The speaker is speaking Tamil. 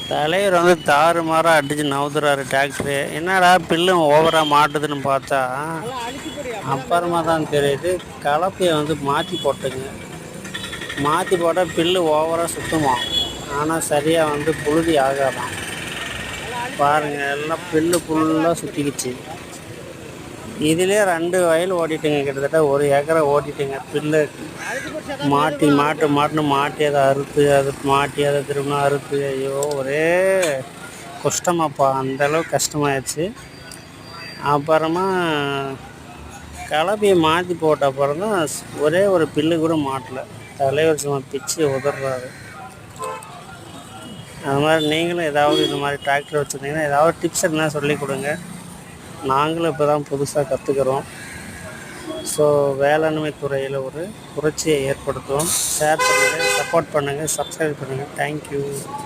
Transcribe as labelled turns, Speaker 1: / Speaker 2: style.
Speaker 1: தலைவர் வந்து தாறுமாறாக அடித்து நவுத்துறாரு டிராக்டரு. என்னடா பில்லு ஓவராக மாட்டுதுன்னு பார்த்தா அப்புறமா தான் தெரியுது கலப்பையை வந்து மாற்றி போட்டுங்க. மாற்றி போட்டால் பில்லு ஓவராக சுத்தமாக, ஆனால் சரியாக வந்து புழுதி ஆகாதான். பாருங்கள், எல்லாம் பில்லு ஃபுல்லாக சுற்றிக்கிச்சு. இதிலே 2 வயல் ஓட்டிட்டுங்க, கிட்டத்தட்ட 1 ஏக்கரை ஓட்டிட்டுங்க. பில்லு மாட்டுன்னு மாட்டி அதை அறுத்து, அதை மாட்டி அதை திரும்ப அறுத்து, ஐயோ ஒரே கஷ்டமாப்பா, அந்தளவுக்கு கஷ்டமாயிடுச்சு. அப்புறமா கலப்பையை மாற்றி போட்ட அப்புறம் தான் ஒரே ஒரு பில்லு கூட மாட்டலை. தலைவர் சும்மா பிச்சு உதறாரு. அது மாதிரி நீங்களும் ஏதாவது இந்த மாதிரி டிராக்டர் வச்சுருந்தீங்கன்னா ஏதாவது டிப்ஸ் என்ன சொல்லிக் கொடுங்க. நாங்களும் இப்போ தான் புதுசாக கற்றுக்குறோம். ஸோ வேளாண்மை துறையில் ஒரு புரட்சியை ஏற்படுத்துவோம். ஷேர் பண்ணுங்கள், சப்போர்ட் பண்ணுங்கள், சப்ஸ்கிரைப் பண்ணுங்கள். தேங்க்யூ.